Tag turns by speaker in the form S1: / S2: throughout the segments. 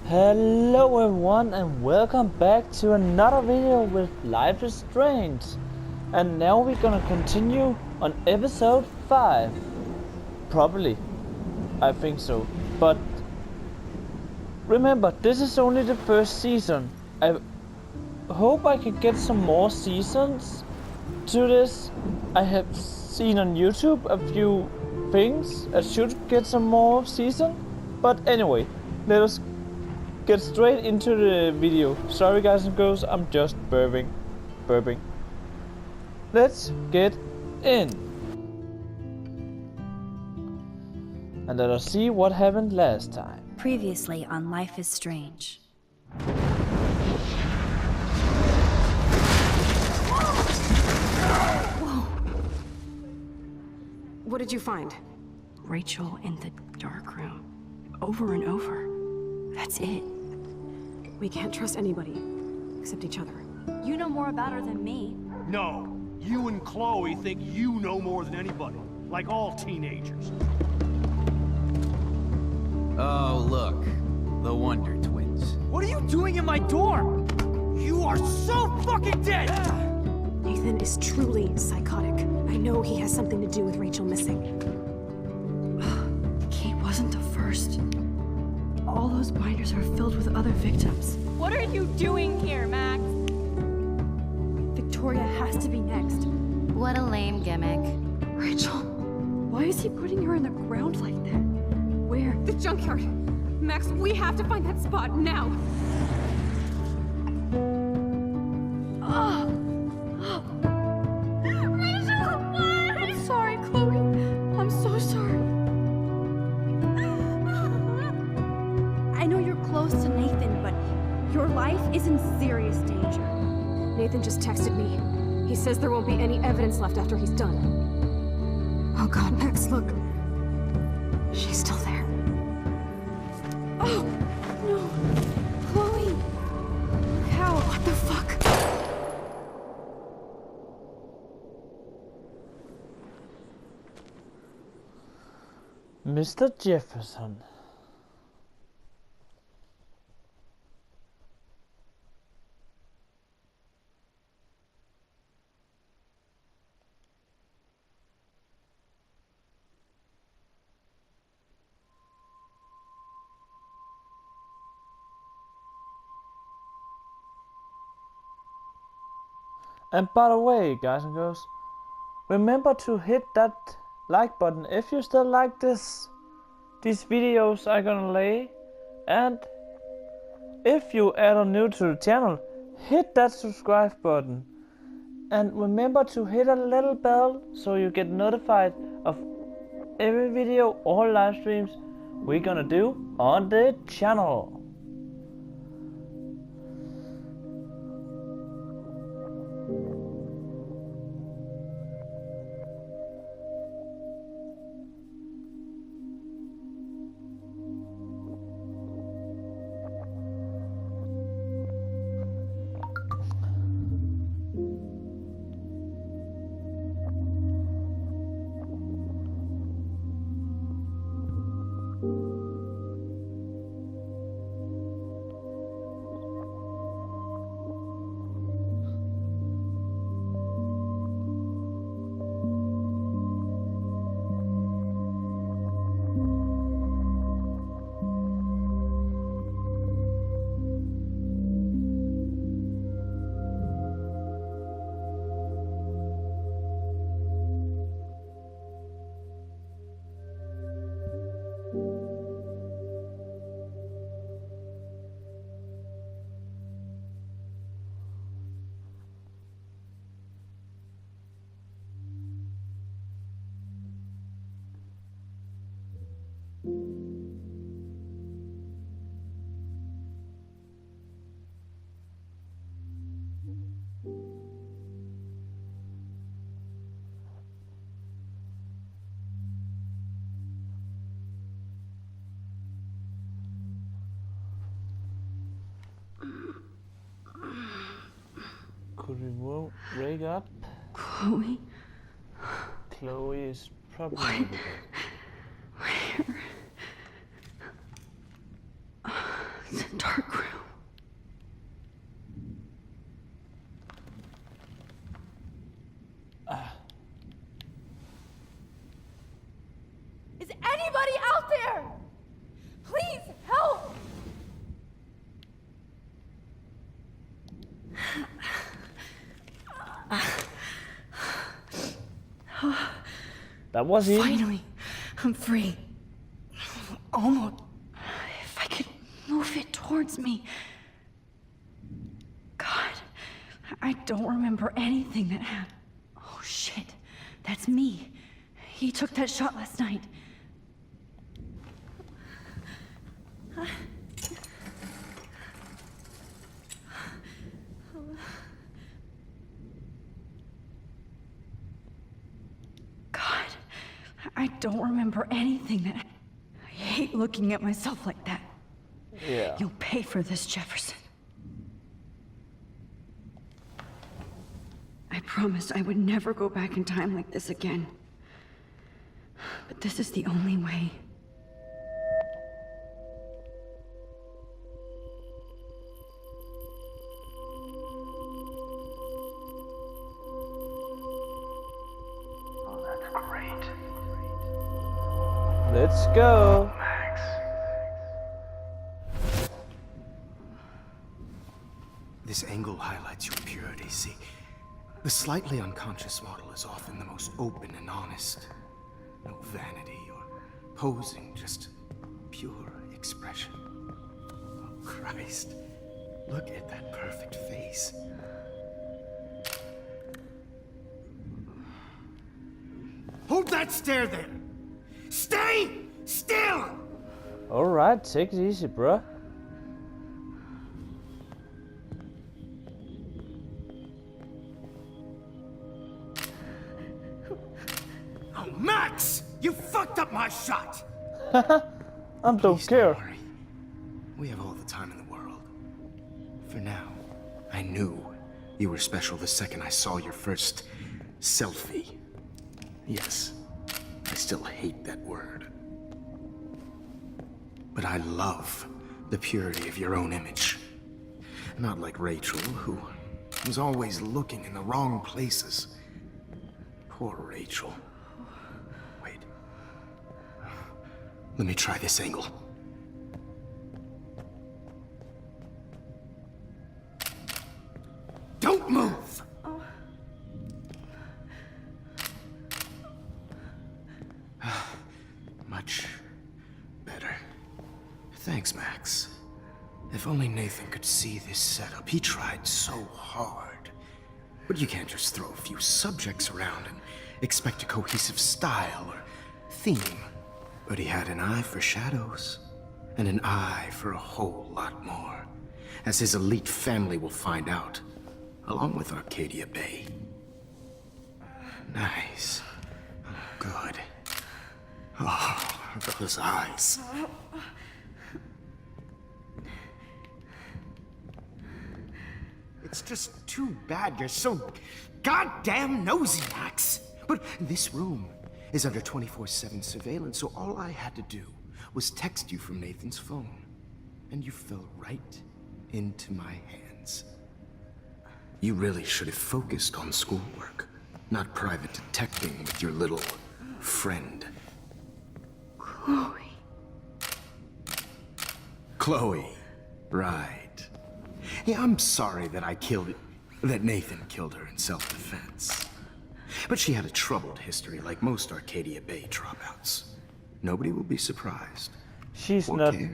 S1: Hello everyone and welcome back to another video with Life is Strange. And now we're gonna continue on episode 5. Probably. I think so. But remember, this is only the first season. I hope I can get some more seasons to this. I have seen on YouTube a few things. I should get some more season. But anyway, let us get straight into the video. Sorry guys and girls, I'm just burping. Let's get in. And let us see what happened last time.
S2: Previously on Life is Strange.
S3: Whoa! What did you find?
S2: Rachel in the dark room. Over and over. That's it.
S3: We can't trust anybody, except each other.
S2: You know more about her than me.
S4: No, you and Chloe think you know more than anybody, like all teenagers.
S5: Oh, look. The Wonder Twins.
S4: What are you doing in my dorm? You are so fucking dead!
S3: Nathan is truly psychotic. I know he has something to do with Rachel missing.
S2: Kate wasn't the first. All those binders are filled with other victims.
S6: What are you doing here, Max?
S3: Victoria has to be next.
S7: What a lame gimmick.
S3: Rachel, why is he putting her in the ground like that? Where?
S6: The junkyard. Max, we have to find that spot now. Rachel, what?
S3: I'm sorry, Chloe. I'm so sorry. I know you're close to Nathan, but your life is in serious danger. Nathan just texted me. He says there won't be any evidence left after he's done. Oh God, Max, look. She's still there. Oh, no. Chloe. How? What the fuck?
S1: Mr. Jefferson. And by the way, guys and girls, remember to hit that like button if you still like these videos I'm gonna lay. And if you are new to the channel, hit that subscribe button. And remember to hit a little bell so you get notified of every video or live streams we're gonna do on the channel. Could we wake up?
S2: Chloe?
S1: Chloe is probably in the bed.
S2: Where? The dark room.
S6: Is anybody out there? Please help!
S1: That was easy.
S2: Finally, I'm free. Almost. If I could move it towards me. God, I don't remember anything that happened. Oh shit, that's me. He took that shot last night. God, I don't remember anything that... I hate looking at myself like that.
S1: Yeah.
S2: You'll pay for this, Jefferson. I promised I would never go back in time like this again. But this is the only way.
S8: Oh, that's great.
S1: Let's go.
S8: Max.
S9: This angle highlights your purity, see? The slightly unconscious model is often the most open and honest. No vanity or posing, just pure expression. Oh, Christ. Look at that perfect face. Hold that stare there! Stay still!
S1: Alright, take it easy, bruh.
S9: Oh, Max! You fucked up my shot!
S1: I don't
S9: Please
S1: care.
S9: don't worry. We have all the time in the world. For now, I knew you were special the second I saw your first selfie. Yes, I still hate that word. But I love the purity of your own image. Not like Rachel, who was always looking in the wrong places. Poor Rachel. Wait. Let me try this angle. Don't move! Much better. Thanks, Max. If only Nathan could see this setup. He tried so hard. But you can't just throw a few subjects around and expect a cohesive style or theme. But he had an eye for shadows, and an eye for a whole lot more, as his elite family will find out, along with Arcadia Bay. Nice. Good. Oh, those eyes. It's just too bad you're so goddamn nosy, Max. But this room is under 24/7 surveillance, so all I had to do was text you from Nathan's phone. And you fell right into my hands. You really should have focused on schoolwork, not private detecting with your little friend.
S2: Chloe.
S9: Chloe. Right. Yeah, I'm sorry that that Nathan killed her in self-defense. But she had a troubled history like most Arcadia Bay dropouts. Nobody will be surprised.
S1: She's
S9: or
S1: not.
S9: care.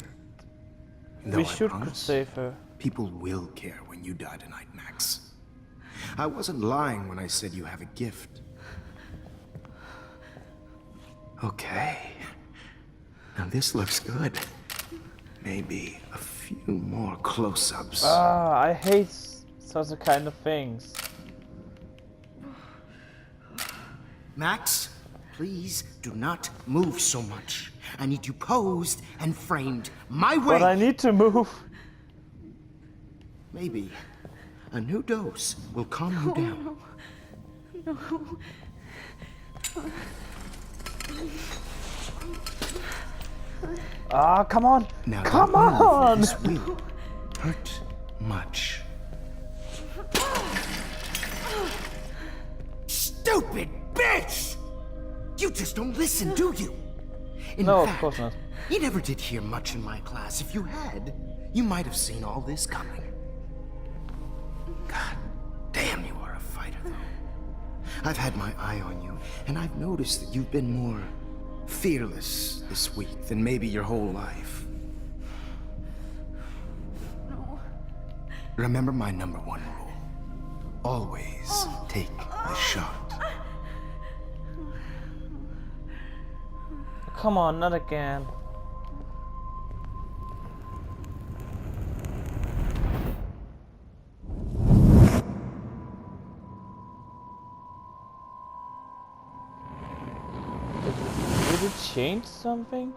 S1: We
S9: Though I
S1: should could
S9: promise,
S1: save her.
S9: people will care when you die tonight, Max. I wasn't lying when I said you have a gift. Okay. Now this looks good. Maybe a few more close-ups.
S1: Ah, I hate such a kind of things.
S9: Max, please do not move so much. I need you posed and framed my way.
S1: But I need to move.
S9: Maybe a new dose will calm you down.
S2: No.
S1: Ah, come on!
S9: Now
S1: Come
S9: don't move, or
S1: on!
S9: this will hurt much. Stupid bitch! You just don't listen, do you? In
S1: No, of
S9: fact,
S1: course not.
S9: you never did hear much in my class. If you had, you might have seen all this coming. God damn, you are a fighter, though. I've had my eye on you, and I've noticed that you've been more fearless this week than maybe your whole life.
S2: No.
S9: Remember my #1 rule. Always take the shot.
S1: Come on, not again. Did it change something?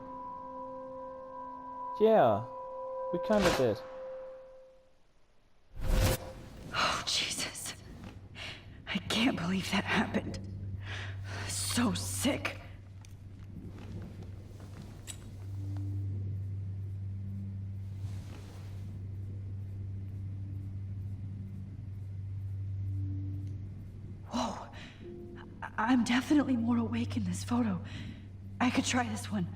S1: Yeah, we kinda did.
S2: Oh, Jesus. I can't believe that happened. So sick. Whoa. I'm definitely more awake in this photo. I could try this one.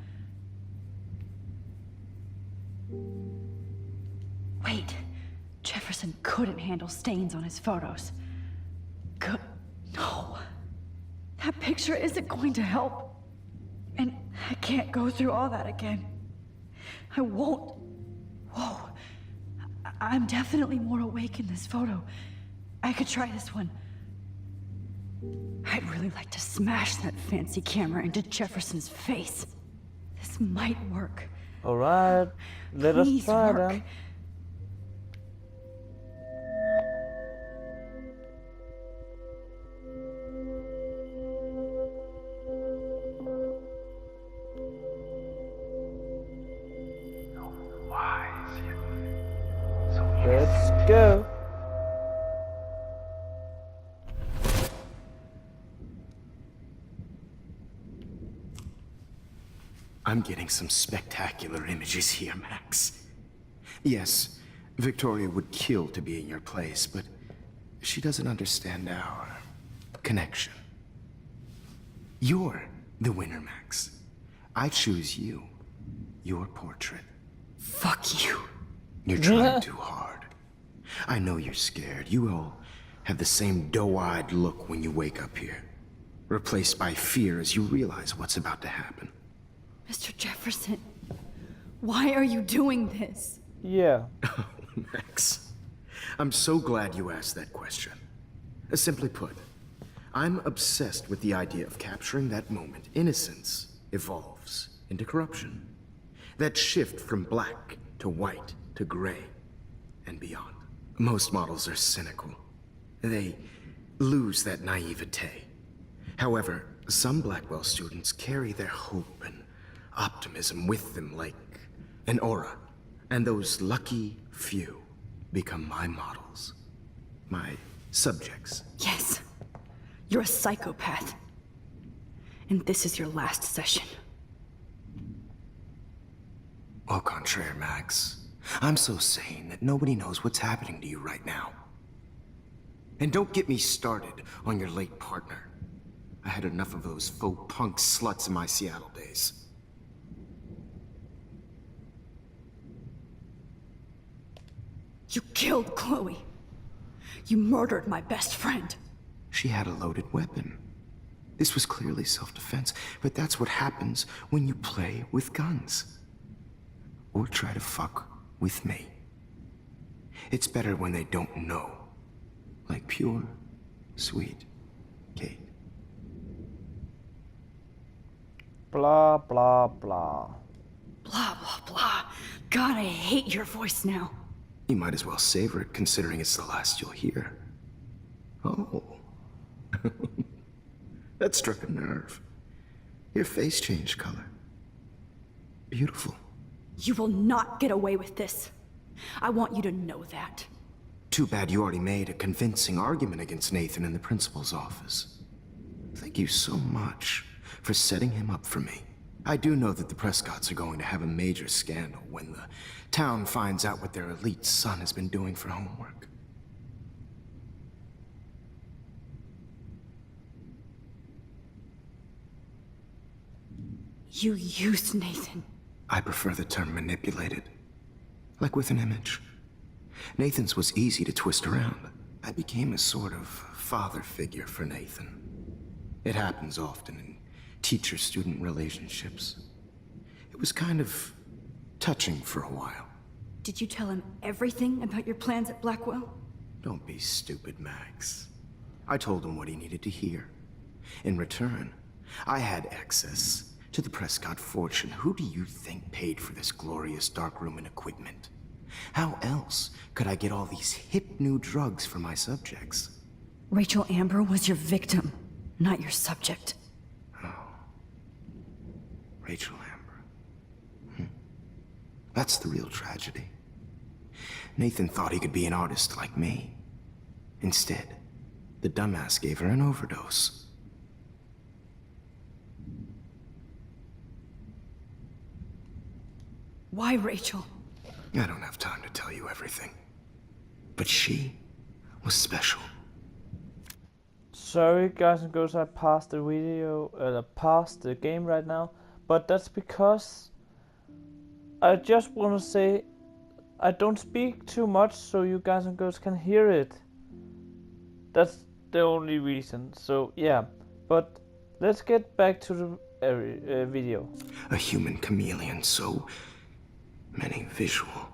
S2: Wait. Jefferson couldn't handle stains on his photos. No. That picture isn't going to help. And I can't go through all that again. I won't. Whoa. I'm definitely more awake in this photo. I could try this one. I'd really like to smash that fancy camera into Jefferson's face. This might work.
S1: Alright, let us
S2: Please
S1: try
S2: work.
S1: then. Let's go.
S9: I'm getting some spectacular images here, Max. Yes, Victoria would kill to be in your place, but she doesn't understand our connection. You're the winner, Max. I choose you. Your portrait.
S2: Fuck you.
S9: You're trying too hard. I know you're scared. You all have the same doe-eyed look when you wake up here. Replaced by fear as you realize what's about to happen.
S2: Mr. Jefferson, why are you doing this?
S1: Yeah.
S9: Oh, Max. I'm so glad you asked that question. Simply put, I'm obsessed with the idea of capturing that moment innocence evolves into corruption. That shift from black to white to gray and beyond. Most models are cynical. They lose that naivete. However, some Blackwell students carry their hope and optimism with them like an aura. And those lucky few become my models. My subjects.
S2: Yes, you're a psychopath. And this is your last session.
S9: Au contraire, Max. I'm so sane that nobody knows what's happening to you right now. And don't get me started on your late partner. I had enough of those faux punk sluts in my Seattle days.
S2: You killed Chloe. You murdered my best friend.
S9: She had a loaded weapon. This was clearly self-defense, but that's what happens when you play with guns. Or try to fuck with me. It's better when they don't know. Like pure, sweet Kate.
S1: Blah, blah, blah.
S2: Blah, blah, blah. God, I hate your voice now.
S9: You might as well savor it, considering it's the last you'll hear. Oh. That struck a nerve. Your face changed color. Beautiful.
S2: You will not get away with this. I want you to know that.
S9: Too bad you already made a convincing argument against Nathan in the principal's office. Thank you so much for setting him up for me. I do know that the Prescotts are going to have a major scandal when the town finds out what their elite son has been doing for homework.
S2: You used Nathan.
S9: I prefer the term manipulated. Like with an image. Nathan's was easy to twist around. I became a sort of father figure for Nathan. It happens often in teacher-student relationships. It was kind of touching for a while.
S2: Did you tell him everything about your plans at Blackwell?
S9: Don't be stupid, Max. I told him what he needed to hear. In return, I had access to the Prescott fortune. Who do you think paid for this glorious darkroom and equipment? How else could I get all these hip new drugs for my subjects?
S2: Rachel Amber was your victim, not your subject.
S9: Rachel Amber. That's the real tragedy. Nathan thought he could be an artist like me. Instead, the dumbass gave her an overdose.
S2: Why Rachel?
S9: I don't have time to tell you everything. But she was special.
S1: Sorry guys and girls, I passed the video, passed the game right now, but that's because I just want to say I don't speak too much so you guys and girls can hear it. That's the only reason, so yeah, but let's get back to the video.
S9: A human chameleon, so many visual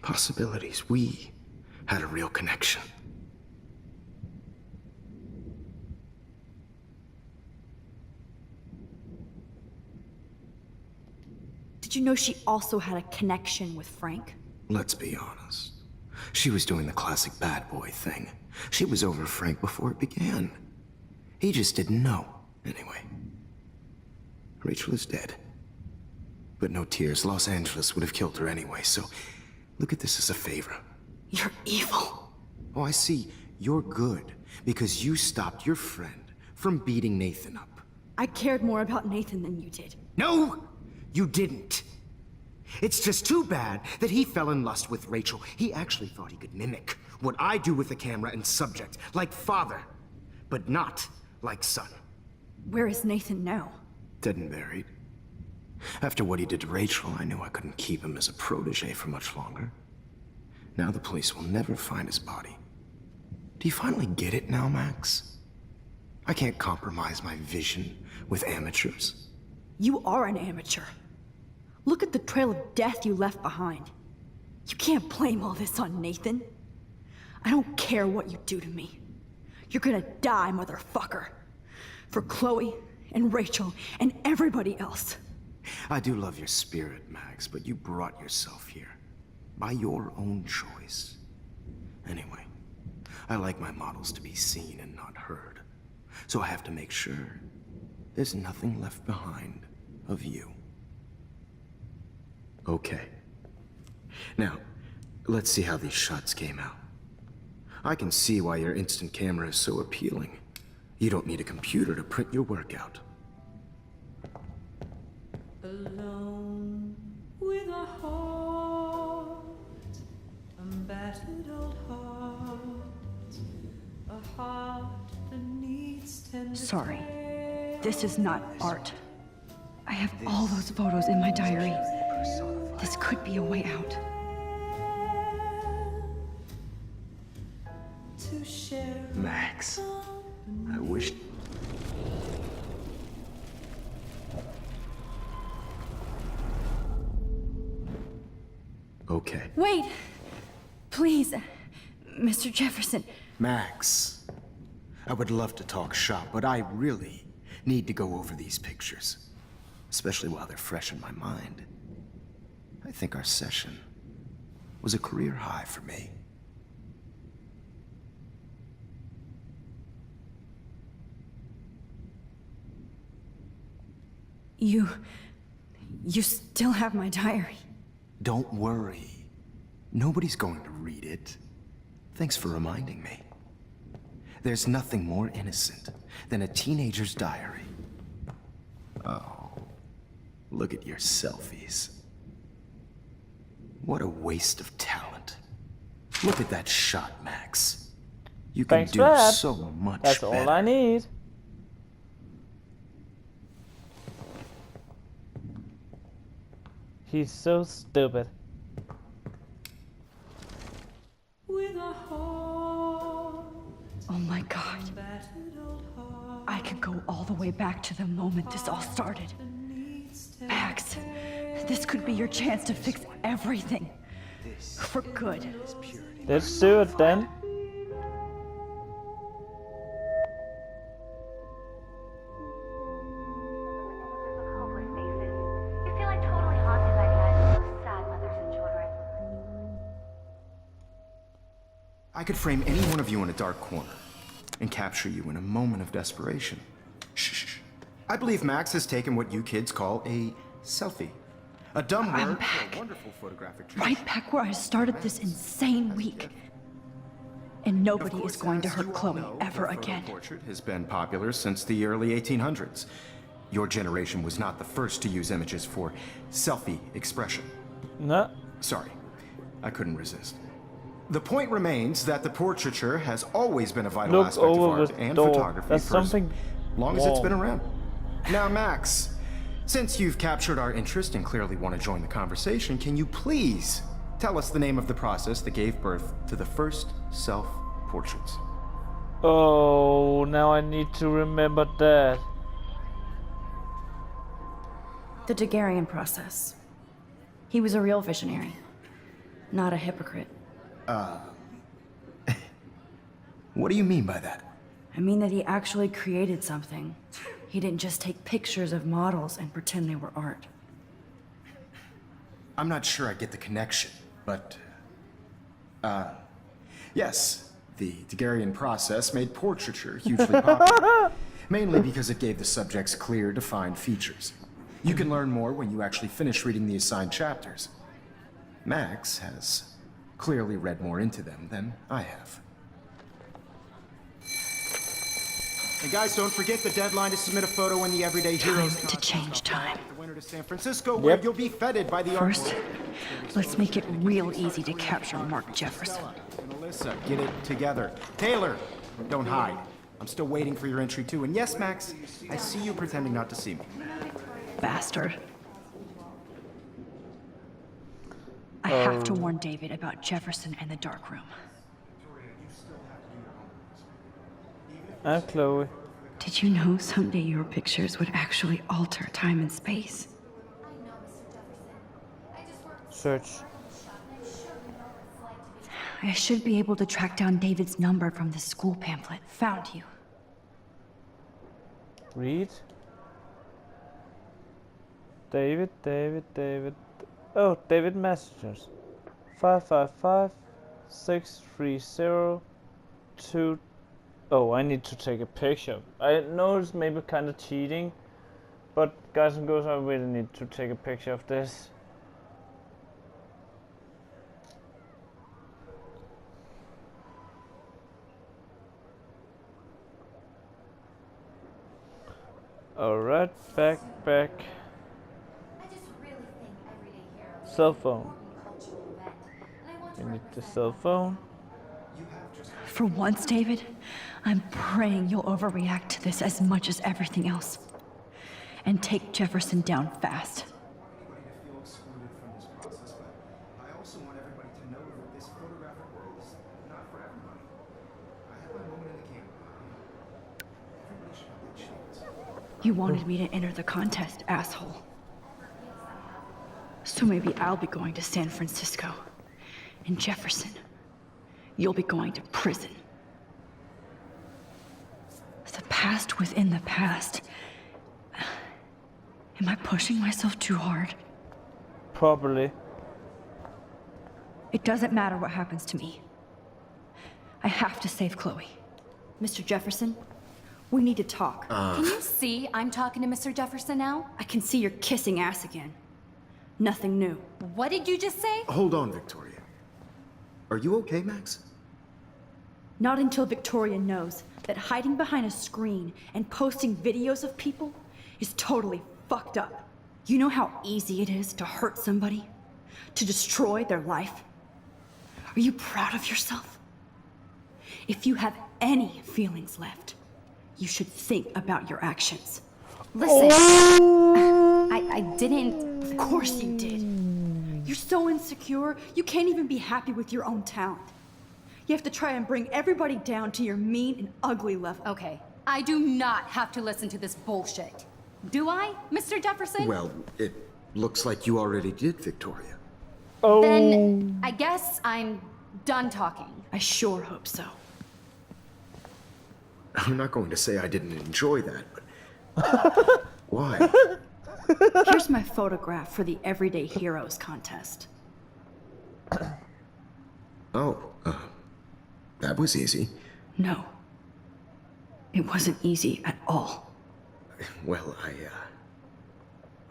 S9: possibilities. We had a real connection.
S2: Did you know she also had a connection with Frank?
S9: Let's be honest. She was doing the classic bad boy thing. She was over Frank before it began. He just didn't know. Anyway, Rachel is dead. But no tears. Los Angeles would have killed her anyway, so look at this as a favor.
S2: You're evil.
S9: Oh, I see. You're good because you stopped your friend from beating Nathan up.
S2: I cared more about Nathan than you did.
S9: No, you didn't. It's just too bad that he fell in lust with Rachel. He actually thought he could mimic what I do with the camera and subject, like father, but not like son.
S2: Where is Nathan now?
S9: Dead and buried. After what he did to Rachel, I knew I couldn't keep him as a protege for much longer. Now the police will never find his body. Do you finally get it now, Max? I can't compromise my vision with amateurs.
S2: You are an amateur. Look at the trail of death you left behind. You can't blame all this on Nathan. I don't care what you do to me. You're gonna die, motherfucker. For Chloe and Rachel and everybody else.
S9: I do love your spirit, Max, but you brought yourself here. By your own choice. Anyway, I like my models to be seen and not heard. So I have to make sure there's nothing left behind of you. Okay. Now, let's see how these shots came out. I can see why your instant camera is so appealing. You don't need a computer to print your work out.
S8: Alone with a heart, a battered old heart, a heart that needs tender.
S2: Sorry. This is not art. I have all those photos in my diary. This could be a way out.
S8: To share.
S9: Max, I wish... Okay.
S2: Wait! Please, Mr. Jefferson.
S9: Max, I would love to talk shop, but I really need to go over these pictures. Especially while they're fresh in my mind. I think our session was a career high for me.
S2: You still have my diary.
S9: Don't worry. Nobody's going to read it. Thanks for reminding me. There's nothing more innocent than a teenager's diary. Oh. Look at your selfies. What a waste of talent. Look at that shot, Max. You can
S1: Thanks
S9: do
S1: for that.
S9: so much
S1: That's
S9: better.
S1: all I need. He's so stupid.
S8: with a heart,
S2: Oh my god.
S8: battered old heart
S2: I could go all the way back to the moment this all started.
S8: needs to
S2: Max, this could be your chance to fix everything. For good.
S1: Let's do it then.
S7: You feel like totally haunted by the eyes of those sad mothers and children.
S9: I could frame any one of you in a dark corner and capture you in a moment of desperation. Shh. I believe Max has taken what you kids call a selfie. A dumb word for
S2: back.
S9: a wonderful photographic trick.
S2: Right back where I started this insane week. And
S9: Of
S2: nobody
S9: course,
S2: is going to
S9: as
S2: hurt
S9: you all
S2: Chloe
S9: know,
S2: ever
S9: the photo
S2: again.
S9: portrait has been popular since the early 1800s. Your generation was not the first to use images for selfie expression.
S1: No.
S9: Sorry, I couldn't resist. The point remains that the portraiture has always been a vital
S1: Look
S9: aspect of
S1: over
S9: art
S1: the
S9: and
S1: door.
S9: photography
S1: That's
S9: for as
S1: something
S9: long as it's been
S1: wrong.
S9: around. Now, Max, since you've captured our interest and clearly want to join the conversation, can you please tell us the name of the process that gave birth to the first self-portraits?
S1: Oh, now I need to remember that.
S10: The Daguerrean process. He was a real visionary, not a hypocrite.
S9: What do you mean by that?
S10: I mean that he actually created something. He didn't just take pictures of models and pretend they were art.
S9: I'm not sure I get the connection, but... yes, the Daguerrean process made portraiture hugely popular. Mainly because it gave the subjects clear, defined features. You can learn more when you actually finish reading the assigned chapters. Max has clearly read more into them than I have. And guys, don't forget the deadline to submit a photo in the Everyday Heroes
S2: Time to change time.
S9: The winner to San Francisco, where
S1: Yep.
S9: you'll be feted by the art
S2: First,
S9: world.
S2: let's make it real easy to capture Mark Jefferson.
S9: And Alyssa, get it together. Taylor, don't hide. I'm still waiting for your entry too. And yes, Max, I see you pretending not to see me.
S2: Bastard. I have to warn David about Jefferson and the dark room.
S1: And Chloe.
S2: Did you know someday your pictures would actually alter time and space?
S1: Search.
S2: I should be able to track down David's number from the school pamphlet. Found you.
S1: Read. David. Oh, David messages. 555-630-2. Oh, I need to take a picture. I know it's maybe kind of cheating, but guys and girls, I really need to take a picture of this. Alright, back.
S7: I just really think Everyday Heroes
S1: Cell phone.
S7: cultural event. And I want
S1: We
S7: to
S1: need the cell phone.
S2: For once, David, I'm praying you'll overreact to this as much as everything else. And take Jefferson down fast.
S9: I also want everybody to know that this photographic world is not for everybody. I have my moment in the camera. Everybody should have that chance.
S2: You wanted me to enter the contest, asshole. So maybe I'll be going to San Francisco. And Jefferson, you'll be going to prison. The past within the past. Am I pushing myself too hard?
S1: Probably.
S2: It doesn't matter what happens to me. I have to save Chloe.
S10: Mr. Jefferson, we need to talk.
S7: Can you see I'm talking to Mr. Jefferson now?
S10: I can see you're kissing ass again. Nothing new.
S7: What did you just say?
S9: Hold on, Victoria. Are you okay, Max?
S10: Not until Victoria knows that hiding behind a screen and posting videos of people is totally fucked up.
S2: You know how easy it is to hurt somebody? To destroy their life? Are you proud of yourself? If you have any feelings left, you should think about your actions.
S3: Listen, I didn't...
S2: Of course you did. You're so insecure, you can't even be happy with your own talent. You have to try and bring everybody down to your mean and ugly level.
S3: Okay, I do not have to listen to this bullshit. Do I, Mr. Jefferson?
S9: Well, it looks like you already did, Victoria.
S1: Oh.
S3: Then I guess I'm done talking.
S2: I sure hope so.
S9: I'm not going to say I didn't enjoy that, but... Why?
S2: Here's my photograph for the Everyday Heroes contest.
S9: Oh, that was easy.
S2: No. It wasn't easy at all.
S9: Well,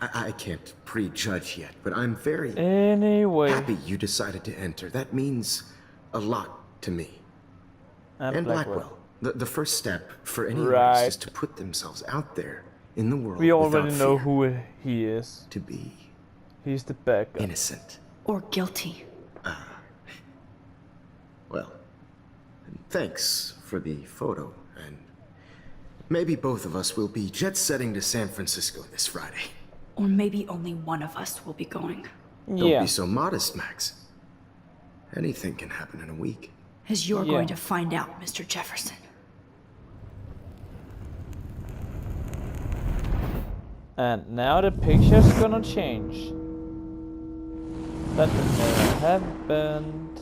S9: I can't prejudge yet, but I'm very
S1: Anyway.
S9: happy you decided to enter. That means a lot to me. And Blackwell. The first step for any artist is to put themselves out there in the world.
S1: We already
S9: without
S1: know
S9: fear.
S1: who he is.
S9: To be
S1: He's the bad guy.
S9: innocent.
S2: Or guilty.
S9: Well, thanks for the photo, and maybe both of us will be jet-setting to San Francisco this Friday.
S2: Or maybe only one of us will be going.
S9: Don't be so modest, Max. Anything can happen in a week.
S2: As you're going to find out, Mr. Jefferson.
S1: And now the picture's gonna change. That never happened.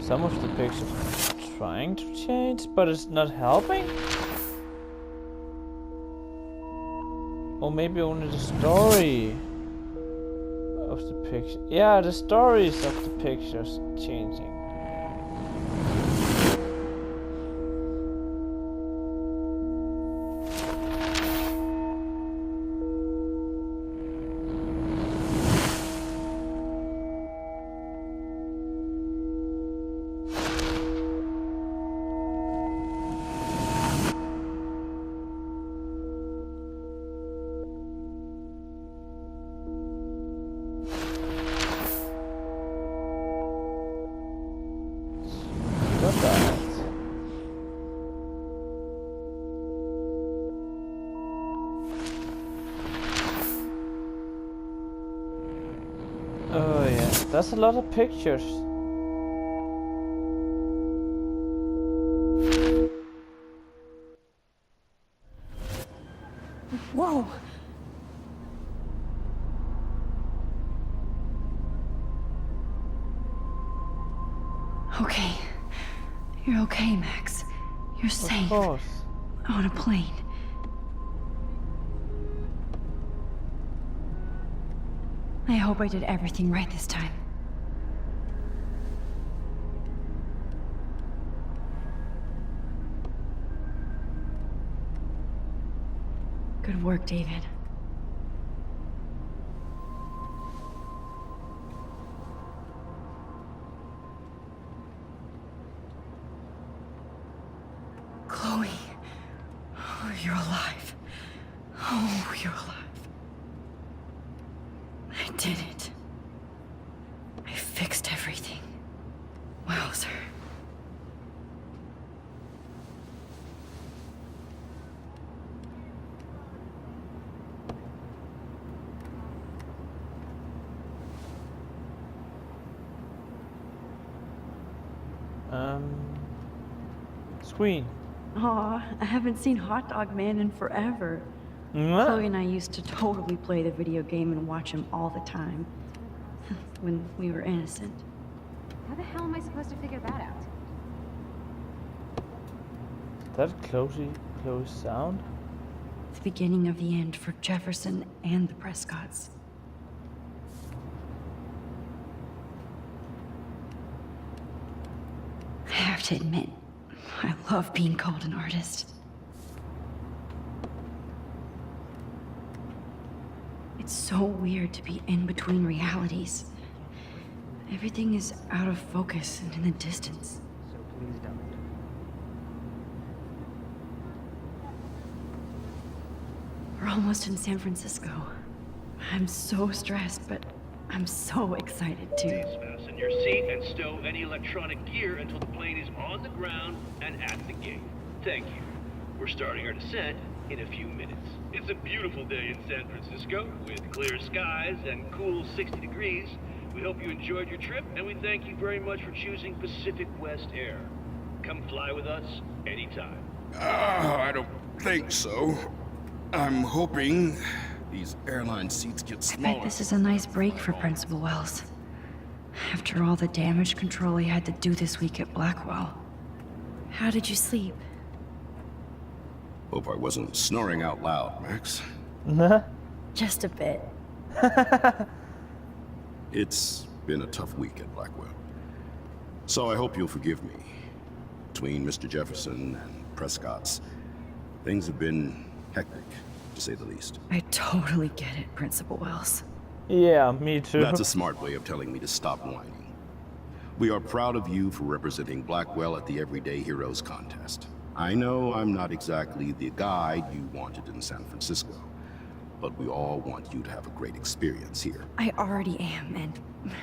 S1: Some of the pictures are trying to change, but it's not helping. Or maybe only the story of the picture. Yeah, the stories of the pictures changing. Oh yeah, that's a lot of pictures.
S2: Whoa! Okay. You're okay, Max. You're safe.
S1: Of course.
S2: On a plane. I hope I did everything right this time. Good work, David. Chloe. Oh, you're alive. Oh, you're alive. I did it. I fixed everything. Wowzer.
S1: Screen.
S2: Aw, I haven't seen Hot Dog Man in forever. Chloe and I used to totally play the video game and watch him all the time. When we were innocent.
S3: How the hell am I supposed to figure that out?
S1: That close sound?
S2: The beginning of the end for Jefferson and the Prescotts. I have to admit, I love being called an artist. It's so weird to be in between realities. Everything is out of focus and in the distance.
S11: So please don't.
S2: We're almost in San Francisco. I'm so stressed, but I'm so excited too.
S11: Please fasten your seat and stow any electronic gear until the plane is on the ground and at the gate. Thank you. We're starting our descent in a few minutes. It's a beautiful day in San Francisco with clear skies and cool 60 degrees. We hope you enjoyed your trip, and we thank you very much for choosing Pacific West Air. Come fly with us anytime.
S9: I don't think so. I'm hoping these airline seats get
S2: I
S9: smaller.
S2: bet this is a nice break for Principal Wells. After all the damage control he had to do this week at Blackwell. How did you sleep?
S9: Hope I wasn't snoring out loud, Max.
S2: Just a bit.
S9: It's been a tough week at Blackwell. So I hope you'll forgive me. Between Mr. Jefferson and Prescott's, things have been hectic, to say the least.
S2: I totally get it, Principal Wells.
S1: Yeah, me too.
S9: That's a smart way of telling me to stop whining. We are proud of you for representing Blackwell at the Everyday Heroes contest. I know I'm not exactly the guide you wanted in San Francisco, but we all want you to have a great experience here.
S2: I already am, and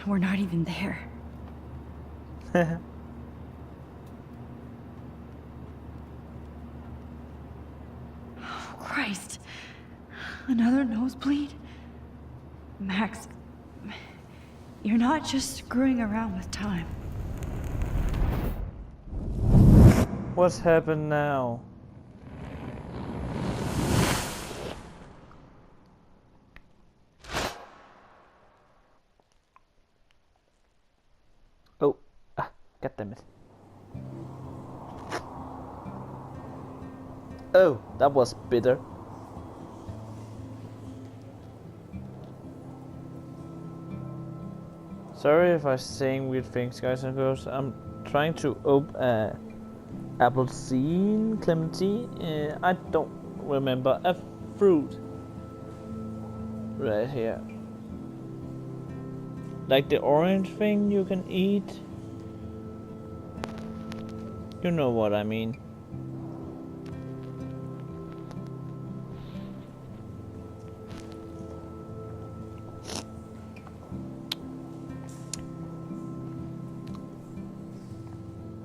S2: we're not even there. Oh, Christ. Another nosebleed? Max, you're not just screwing around with time.
S1: What's happened now? Oh, god damn it. Oh, that was bitter. Sorry if I'm saying weird things, guys and girls. I'm trying to open Appleseed, Clementine, I don't remember, a fruit right here, like the orange thing you can eat, you know what I mean.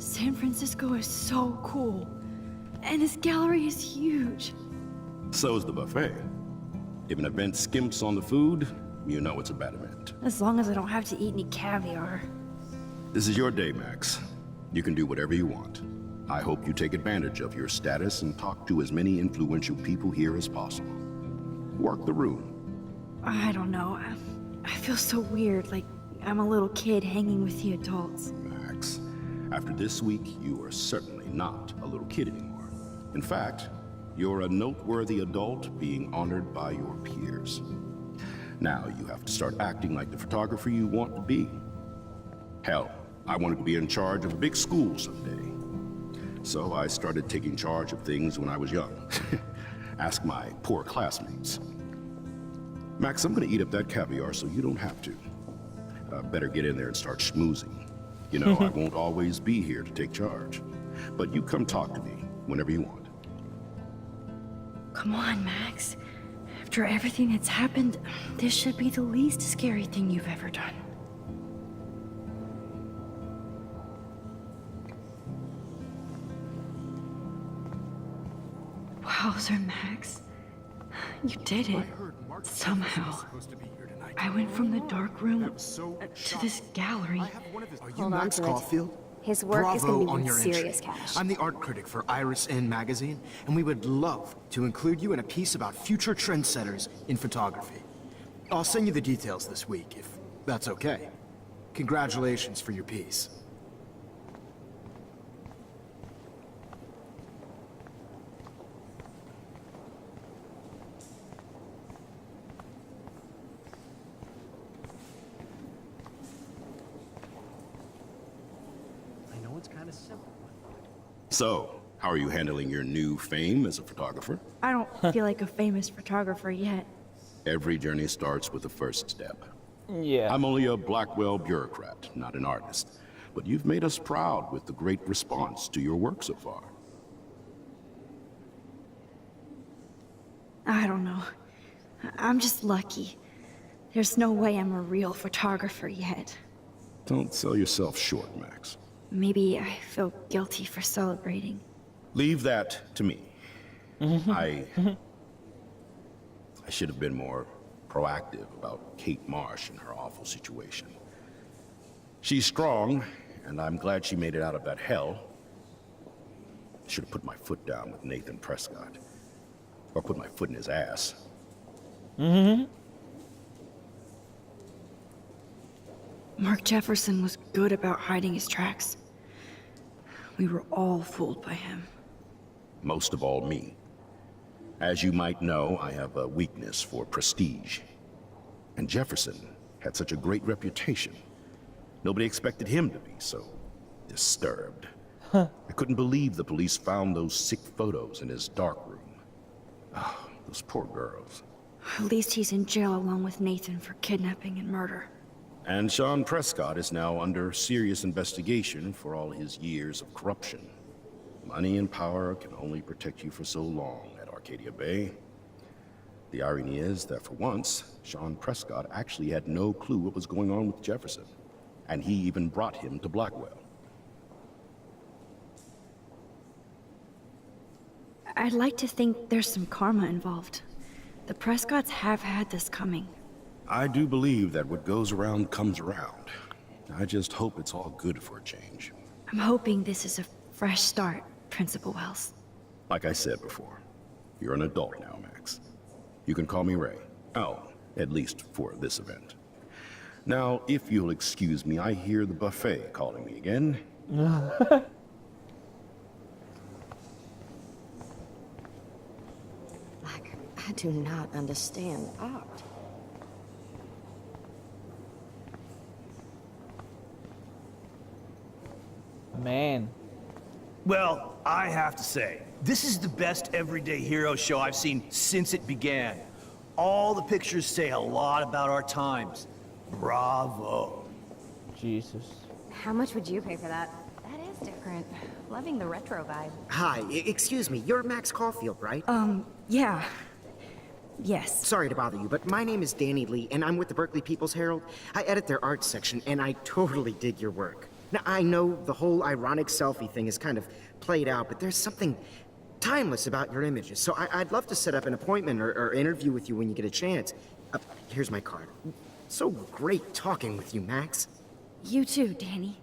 S2: San Francisco is so cool, and this gallery is huge.
S9: So is the buffet. If an event skimps on the food, you know it's a bad event.
S2: As long as I don't have to eat any caviar.
S9: This is your day, Max. You can do whatever you want. I hope you take advantage of your status and talk to as many influential people here as possible. Work the room.
S2: I don't know. I feel so weird, like I'm a little kid hanging with the adults.
S9: Max, after this week, you are certainly not a little kid anymore. In fact, you're a noteworthy adult being honored by your peers. Now you have to start acting like the photographer you want to be. Hell, I wanted to be in charge of a big school someday. So I started taking charge of things when I was young. Ask my poor classmates. Max, I'm gonna eat up that caviar so you don't have to. Better get in there and start schmoozing. You know, I won't always be here to take charge. But you come talk to me whenever you want.
S2: Come on, Max. After everything that's happened, this should be the least scary thing you've ever done. Wowzer, Max. You did it. Somehow. I went from the dark room to this gallery.
S12: Are you Max Caulfield?
S3: His work is going to
S12: on
S3: be
S12: your
S3: worth serious
S12: entry.
S3: cash.
S12: I'm the art critic for Iris N magazine, and we would love to include you in a piece about future trendsetters in photography. I'll send you the details this week, if that's okay. Congratulations for your piece.
S4: I know it's kind of simple.
S9: So, how are you handling your new fame as a photographer?
S2: I don't feel like a famous photographer yet.
S9: Every journey starts with the first step.
S1: Yeah.
S9: I'm only a Blackwell bureaucrat, not an artist. But you've made us proud with the great response to your work so far.
S2: I don't know. I'm just lucky. There's no way I'm a real photographer yet.
S13: Don't sell yourself short, Max.
S2: Maybe I feel guilty for celebrating.
S13: Leave that to me. I should have been more proactive about Kate Marsh and her awful situation. She's strong, and I'm glad she made it out of that hell. I should have put my foot down with Nathan Prescott. Or put my foot in his ass.
S2: Mark Jefferson was good about hiding his tracks. We were all fooled by him.
S13: Most of all, me. As you might know, I have a weakness for prestige. And Jefferson had such a great reputation. Nobody expected him to be so disturbed. I couldn't believe the police found those sick photos in his darkroom. Ah, those poor girls.
S2: At least he's in jail along with Nathan for kidnapping and murder.
S13: And Sean Prescott is now under serious investigation for all his years of corruption. Money and power can only protect you for so long at Arcadia Bay. The irony is that for once, Sean Prescott actually had no clue what was going on with Jefferson. And he even brought him to Blackwell.
S2: I'd like to think there's some karma involved. The Prescotts have had this coming.
S13: I do believe that what goes around comes around. I just hope it's all good for a change.
S2: I'm hoping this is a fresh start, Principal Wells.
S13: Like I said before, you're an adult now, Max. You can call me Ray. Oh, at least for this event. Now, if you'll excuse me, I hear the buffet calling me again.
S14: I do not understand art.
S1: Man.
S4: Well, I have to say, this is the best everyday hero show I've seen since it began. All the pictures say a lot about our times. Bravo.
S1: Jesus.
S3: How much would you pay for that? That is different. Loving the retro vibe.
S9: Hi, excuse me, you're Max Caulfield, right?
S2: Yeah. Yes.
S9: Sorry to bother you, but my name is Danny Lee, and I'm with the Berkeley People's Herald. I edit their arts section, and I totally dig your work. Now, I know the whole ironic selfie thing is kind of played out, but there's something timeless about your images, so I'd love to set up an appointment or interview with you when you get a chance. Here's my card. So great talking with you, Max.
S2: You too, Danny.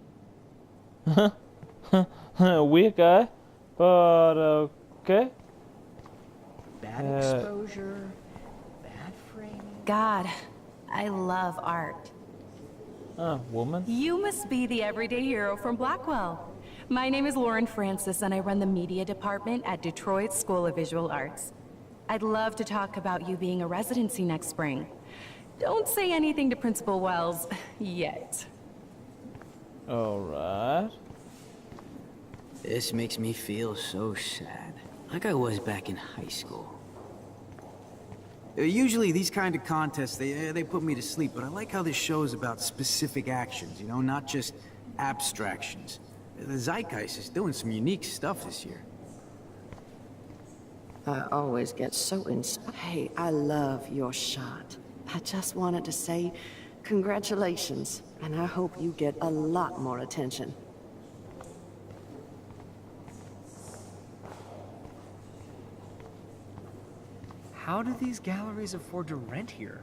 S1: Weird guy, but okay.
S14: Bad exposure, bad framing.
S10: God, I love art.
S1: Woman.
S10: You must be the everyday hero from Blackwell. My name is Lauren Francis, and I run the media department at Detroit School of Visual Arts. I'd love to talk about you being a residency next spring. Don't say anything to Principal Wells yet.
S1: Alright.
S5: This makes me feel so sad. Like I was back in high school. Usually these kind of contests, they put me to sleep, but I like how this show is about specific actions, you know, not just abstractions. The Zeitgeist is doing some unique stuff this year.
S14: I always get so inspired. Hey, I love your shot. I just wanted to say congratulations, and I hope you get a lot more attention.
S15: How do these galleries afford to rent here?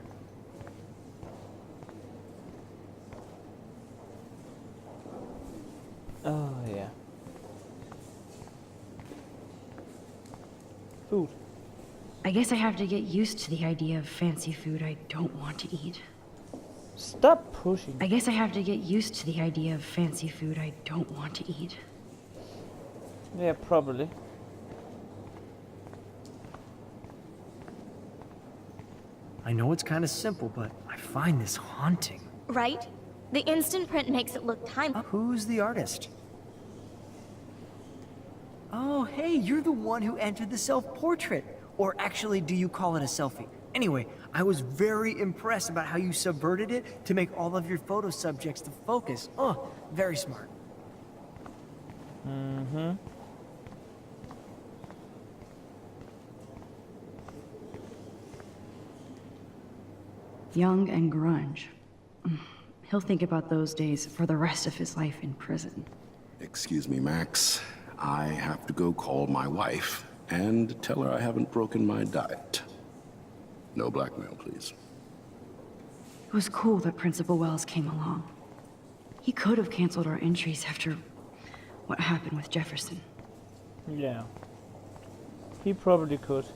S1: Oh, yeah. Food.
S2: I guess I have to get used to the idea of fancy food I don't want to eat.
S1: Stop pushing.
S2: I guess I have to get used to the idea of fancy food I don't want to eat.
S1: Yeah, probably.
S15: I know it's kind of simple, but I find this haunting.
S7: Right? The instant print makes it look time.
S15: Who's the artist? Oh, hey, you're the one who entered the self-portrait. Or actually, do you call it a selfie? Anyway, I was very impressed about how you subverted it to make all of your photo subjects the focus. Oh, very smart.
S2: young and grunge. He'll think about those days for the rest of his life in prison.
S13: Excuse me, Max. I have to go call my wife and tell her I haven't broken my diet. No blackmail, please.
S2: It was cool that Principal Wells came along. He could have canceled our entries after what happened with Jefferson.
S1: Yeah. He probably could.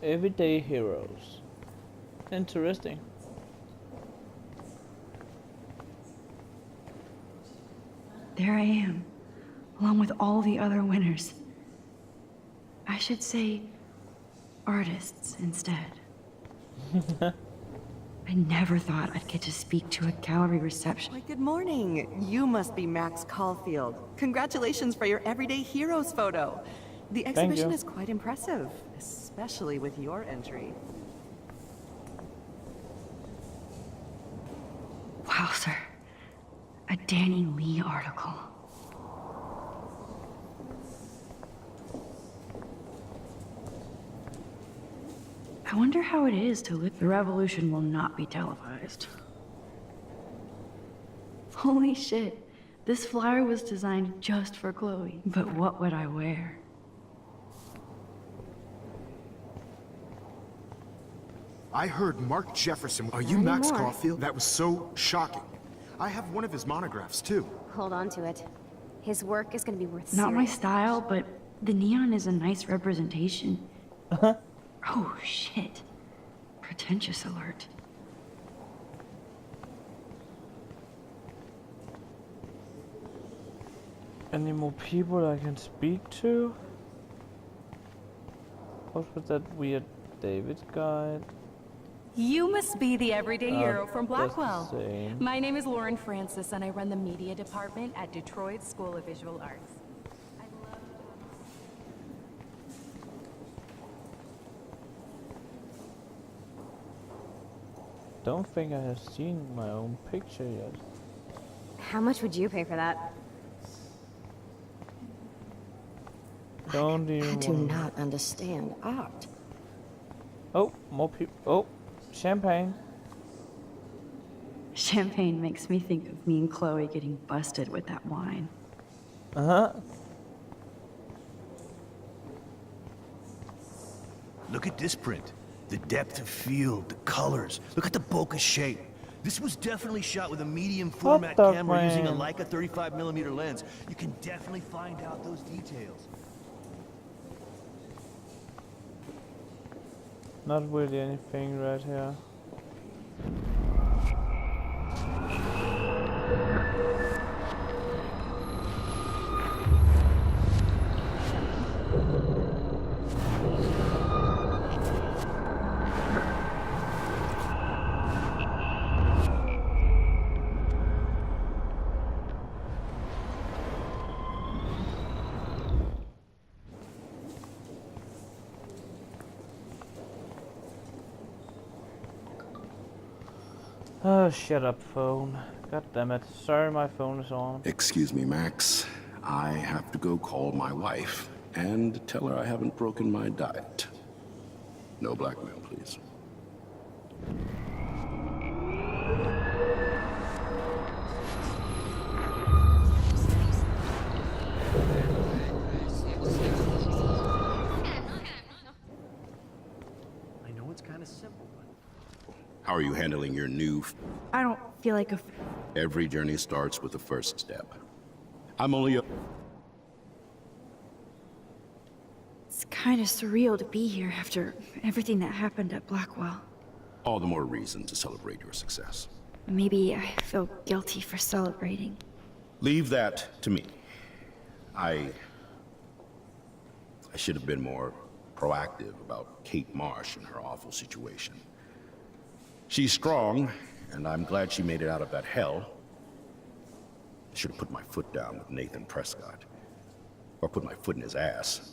S1: Everyday heroes. Interesting.
S2: There I am, along with all the other winners. I should say artists instead. I never thought I'd get to speak to a gallery reception.
S14: Why, good morning. You must be Max Caulfield. Congratulations for your Everyday Heroes photo. The exhibition is quite impressive, especially with your entry.
S2: Wow, sir. A Danny Lee article. I wonder how it is to live. The revolution will not be televised. Holy shit. This flyer was designed just for Chloe. But what would I wear?
S12: I heard Mark Jefferson. Are you Max Caulfield? That was so shocking. I have one of his monographs, too.
S3: Hold on to it. His work is gonna be worth
S2: Not my
S3: serious.
S2: style, but the neon is a nice representation. Oh, shit. Pretentious alert.
S1: Any more people I can speak to? What was that weird David guy?
S10: You must be the everyday hero from
S1: that's the
S10: Blackwell.
S1: same.
S10: My name is Lauren Francis, and I run the media department at Detroit School of Visual Arts.
S1: Don't think I have seen my own picture yet.
S3: How much would you pay for that?
S1: Don't even
S14: I do
S1: wanna-
S14: not understand art.
S1: Oh, more people. Oh, champagne.
S2: Champagne makes me think of me and Chloe getting busted with that wine.
S1: Uh-huh.
S4: Look at this print. The depth of field, the colors. Look at the bokeh shape. This was definitely shot with a medium format
S1: the
S4: camera using a
S1: man?
S4: Leica 35mm lens. You can definitely find out those details.
S1: Not really anything right here. Oh, shut up, phone. God damn it. Sorry, my phone is on.
S13: Excuse me, Max. I have to go call my wife and tell her I haven't broken my diet. No blackmail, please.
S15: I know it's kind of simple, but
S13: How are you handling your new...
S2: I don't feel like a...
S13: Every journey starts with the first step. I'm only a...
S2: It's kind of surreal to be here after everything that happened at Blackwell.
S13: All the more reason to celebrate your success.
S2: Maybe I feel guilty for celebrating.
S13: Leave that to me. I should have been more proactive about Kate Marsh and her awful situation. She's strong, and I'm glad she made it out of that hell. I should have put my foot down with Nathan Prescott. Or put my foot in his ass.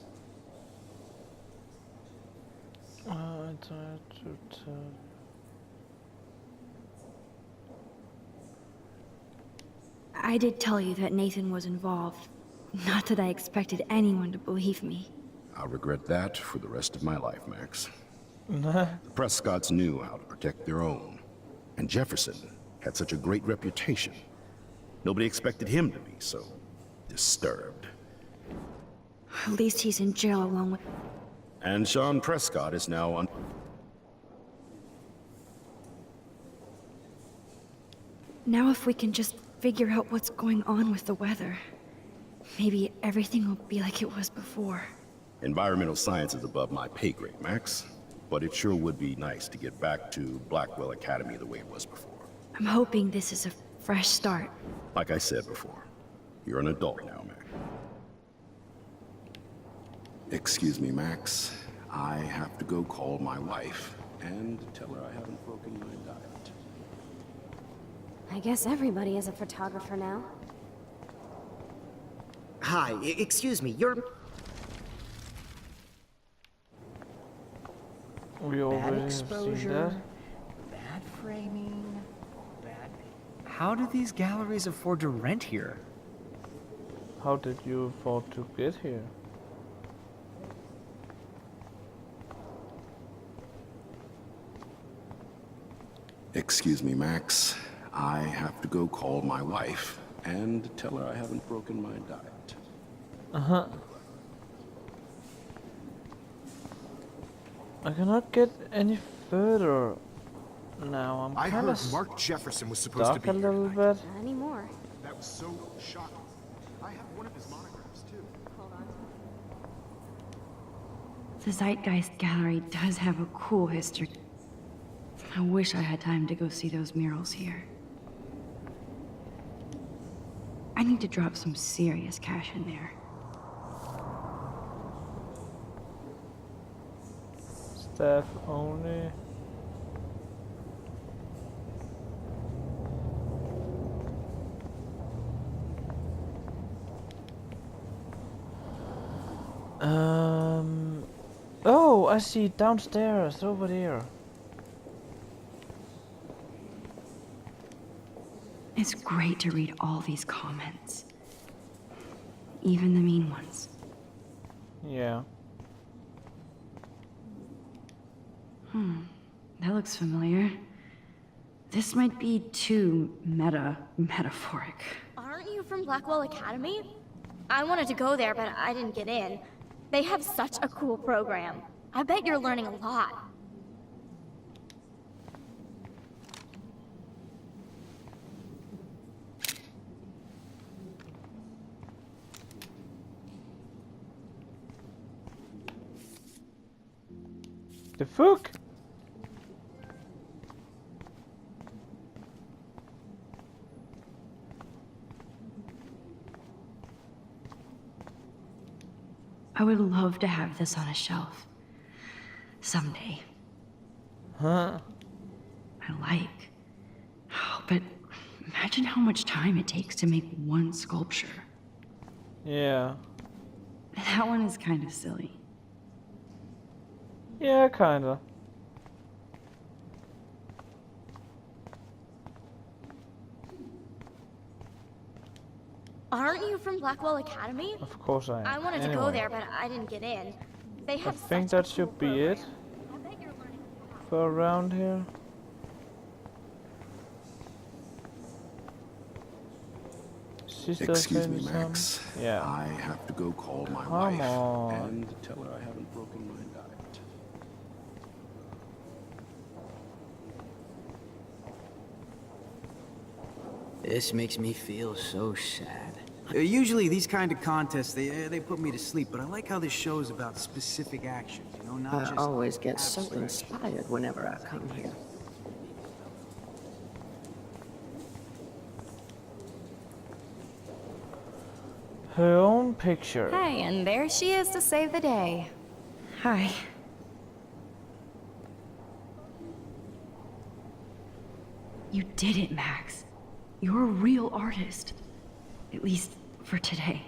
S2: I did tell you that Nathan was involved. Not that I expected anyone to believe me.
S13: I'll regret that for the rest of my life, Max. The Prescotts knew how to protect their own. And Jefferson had such a great reputation. Nobody expected him to be so disturbed.
S3: At least he's in jail along with...
S13: And Sean Prescott is now on...
S3: Now if we can just figure out what's going on with the weather, maybe everything will be like it was before.
S13: Environmental science is above my pay grade, Max. But it sure would be nice to get back to Blackwell Academy the way it was before.
S3: I'm hoping this is a fresh start.
S13: Like I said before, you're an adult now, Max. Excuse me, Max. I have to go call my wife and tell her I haven't broken my diet.
S3: I guess everybody is a photographer now.
S16: Hi, excuse me, you're...
S1: We
S15: Bad
S1: already have
S15: exposure,
S1: seen that.
S15: bad framing, bad... How do these galleries afford to rent here?
S1: How did you afford to get here?
S13: Excuse me, Max. I have to go call my wife and tell her I haven't broken my diet.
S1: Uh-huh. I cannot get any further now. I'm
S12: I
S1: kind
S12: heard
S1: of
S12: Mark Jefferson was supposed to
S1: stuck
S12: be
S1: a
S12: here
S1: little
S12: tonight.
S1: bit.
S3: Not anymore.
S12: That was so shocking. I have one of his monograms, too.
S2: The Zeitgeist Gallery does have a cool history. I wish I had time to go see those murals here. I need to drop some serious cash in there.
S1: Staff only. Oh, I see downstairs over there.
S2: It's great to read all these comments. Even the mean ones.
S1: Yeah.
S2: That looks familiar. This might be too metaphoric.
S7: Aren't you from Blackwell Academy? I wanted to go there, but I didn't get in. They have such a cool program. I bet you're learning a lot.
S1: The fuck?
S2: I would love to have this on a shelf. Someday.
S1: Huh?
S2: I like. Oh, but imagine how much time it takes to make one sculpture.
S1: Yeah.
S2: That one is kind of silly.
S1: Yeah, kinda.
S7: Aren't you from Blackwell Academy?
S1: Of course I am.
S7: I wanted to go there, but I didn't get in. They
S1: I
S7: have
S1: think
S7: such
S1: that
S7: a
S1: should
S7: cool
S1: be it
S7: program. I bet you're learning a lot.
S1: for around here. She's still
S13: Excuse
S1: saying
S13: me, Max.
S1: Yeah.
S13: I have to go call my
S1: Come
S13: wife
S1: on.
S13: and tell her I haven't broken my diet.
S5: This makes me feel so sad. Usually these kind of contests, they put me to sleep, but I like how this show is about specific actions, you know, not
S14: I
S5: just
S14: always get so
S5: abstract.
S14: inspired whenever I come here.
S1: Her own picture.
S10: Hey, and there she is to save the day.
S2: Hi. You did it, Max. You're a real artist. At least for today.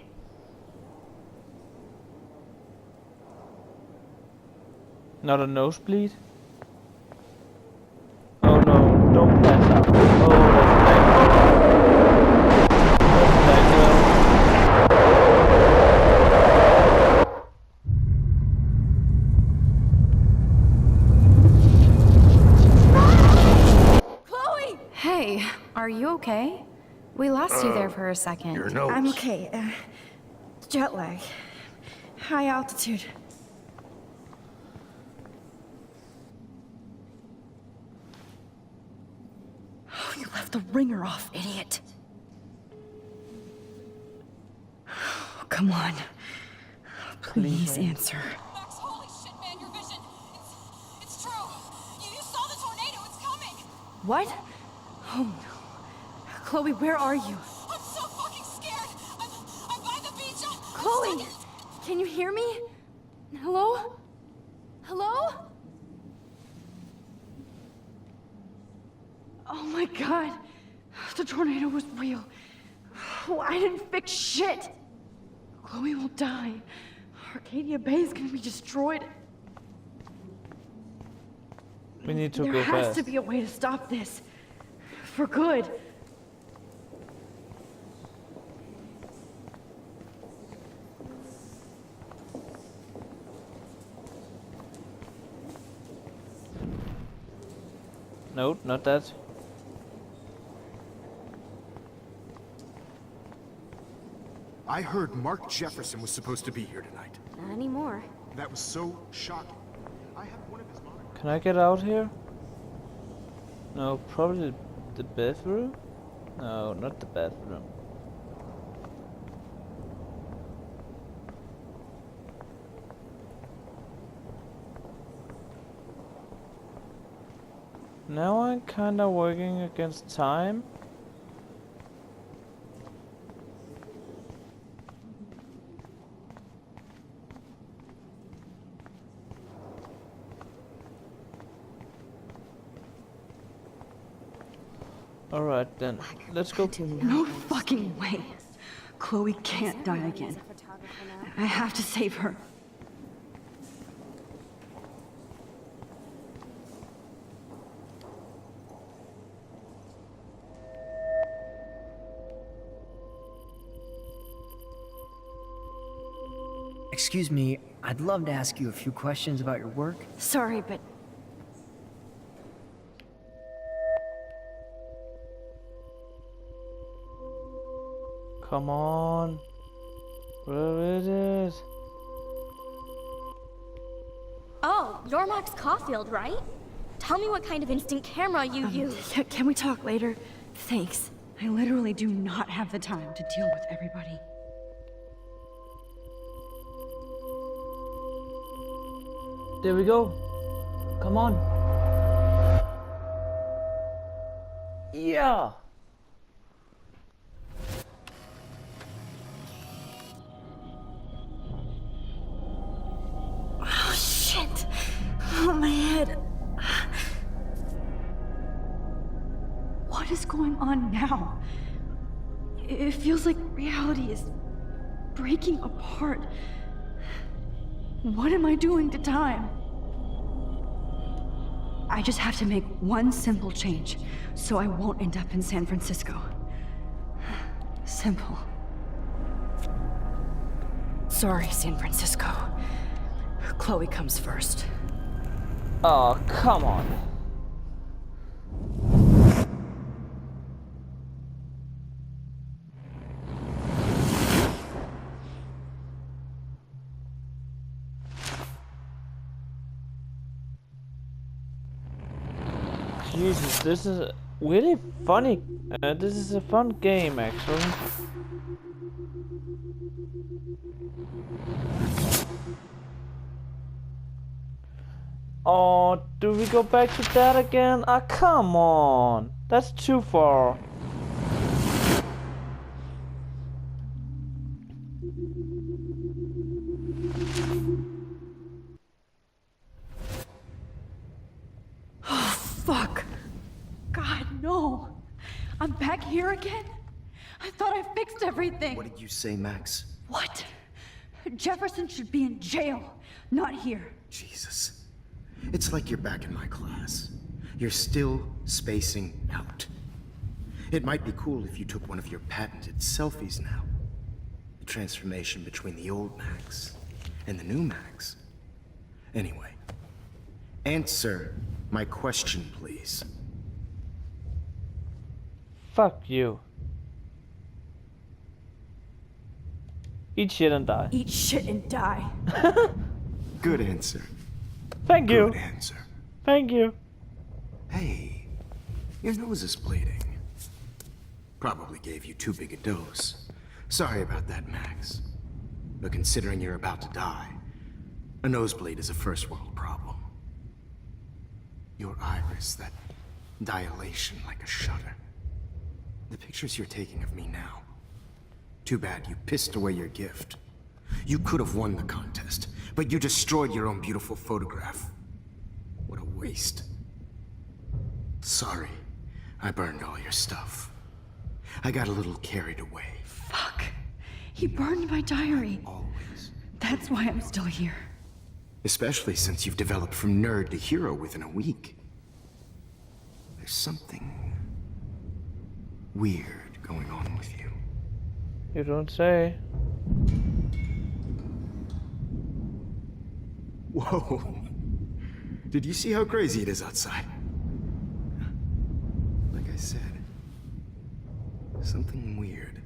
S1: Not a nosebleed? Oh no, don't pass out. Oh, that's
S10: Are you okay? We lost you there for a second.
S9: Your nose.
S2: I'm okay. Jet lag. High altitude. Oh, you left the ringer off, idiot. Oh, come on. Please answer.
S6: Max, holy shit, man, your vision. It's true. You saw the tornado. It's coming.
S2: What? Oh no. Chloe, where are you?
S6: I'm so fucking scared. I'm by the beach.
S2: Chloe! Can you hear me? Hello? Hello? Oh my god. The tornado was real. Oh, I didn't fix shit. Chloe will die. Arcadia Bay is gonna be destroyed.
S1: We need to
S2: There
S1: go
S2: has
S1: fast.
S2: to be a way to stop this. For good.
S1: No, not that.
S12: I heard Mark Jefferson was supposed to be here tonight.
S3: Not anymore.
S12: That was so shocking. I have one of his monitors.
S1: Can I get out here? No, probably the bathroom? No, not the bathroom. Now I'm kinda working against time. Alright then, let's go.
S2: No fucking way. Chloe can't die again. I have to save her.
S15: Excuse me, I'd love to ask you a few questions about your work.
S2: Sorry, but
S1: Come on. Where is it?
S7: Oh, you're Max Caulfield, right? Tell me what kind of instant camera you use.
S2: Can we talk later? Thanks. I literally do not have the time to deal with everybody.
S1: There we go. Come on. Yeah.
S2: Oh, shit. Oh, my head. What is going on now? It feels like reality is breaking apart. What am I doing to time? I just have to make one simple change, so I won't end up in San Francisco. Simple. Sorry, San Francisco. Chloe comes first.
S1: Oh, come on. Jesus, this is really funny. This is a fun game, actually. Oh, do we go back to that again? Ah, come on. That's too far.
S2: Fuck. God, no. I'm back here again? I thought I fixed everything.
S9: What did you say, Max?
S2: What? Jefferson should be in jail, not here.
S9: Jesus. It's like you're back in my class. You're still spacing out. It might be cool if you took one of your patented selfies now. The transformation between the old Max and the new Max. Anyway, answer my question, please.
S1: Fuck you. Eat shit and die.
S2: Eat shit and die.
S12: Good answer.
S1: Thank you.
S12: Good answer.
S1: Thank you.
S12: Hey, your nose is bleeding. Probably gave you too big a dose. Sorry about that, Max. But considering you're about to die, a nosebleed is a first world problem. Your iris, that dilation like a shutter. The pictures you're taking of me now. Too bad you pissed away your gift. You could have won the contest, but you destroyed your own beautiful photograph. What a waste. Sorry, I burned all your stuff. I got a little carried away.
S2: Fuck. He burned my diary.
S12: Always.
S2: That's why I'm still here.
S12: Especially since you've developed from nerd to hero within a week. There's something weird going on with you.
S1: You don't say.
S12: Whoa. Did you see how crazy it is outside? Like I said, something weird.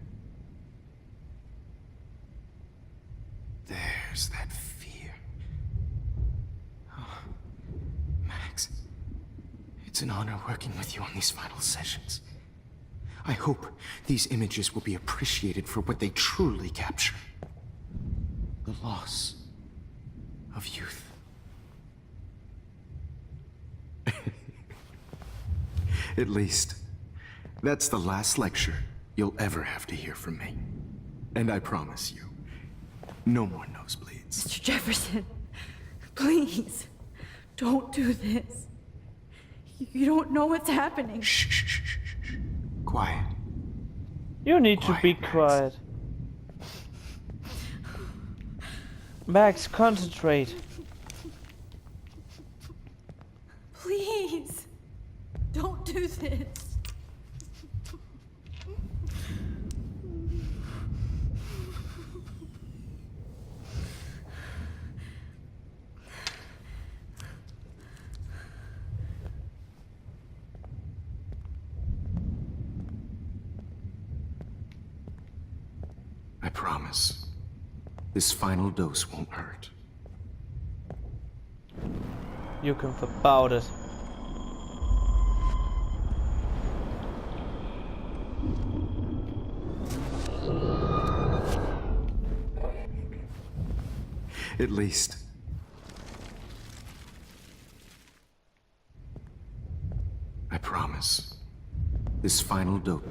S12: There's that fear. Oh, Max, it's an honor working with you on these final sessions. I hope these images will be appreciated for what they truly capture. The loss of youth. At least, that's the last lecture you'll ever have to hear from me. And I promise you, no more nosebleeds.
S2: Mr. Jefferson, please, don't do this. You don't know what's happening.
S12: Shh, shh, shh, shh, shh. Quiet.
S1: You need to be quiet. Max, concentrate.
S2: Please, don't do this.
S12: I promise, this final dose won't hurt.
S1: You can about it.
S12: At least. I promise, this final dose.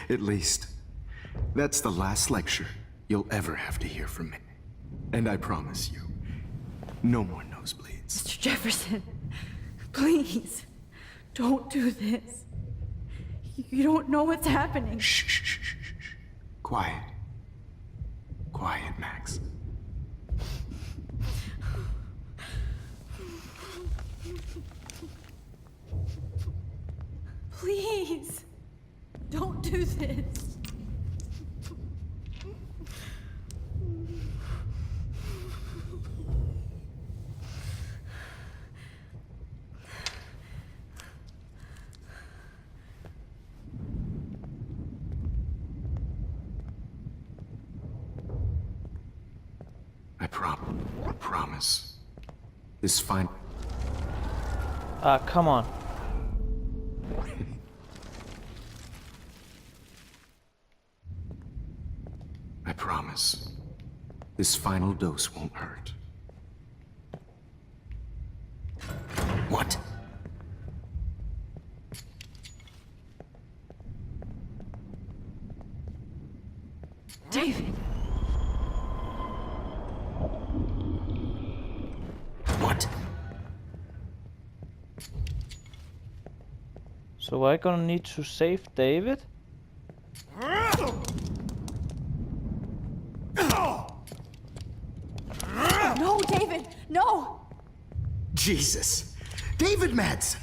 S12: At least, that's the last lecture you'll ever have to hear from me. And I promise you, no more nosebleeds.
S2: Mr. Jefferson, please, don't do this. You don't know what's happening.
S12: Shh, shh, shh, shh, shh. Quiet. Quiet, Max.
S2: Please, don't do this.
S12: I promise. This fine.
S1: Come on.
S12: I promise. This final dose won't hurt. What?
S2: David.
S12: What?
S1: So we're gonna need to save David?
S2: No, David, no!
S12: Jesus. David Madsen.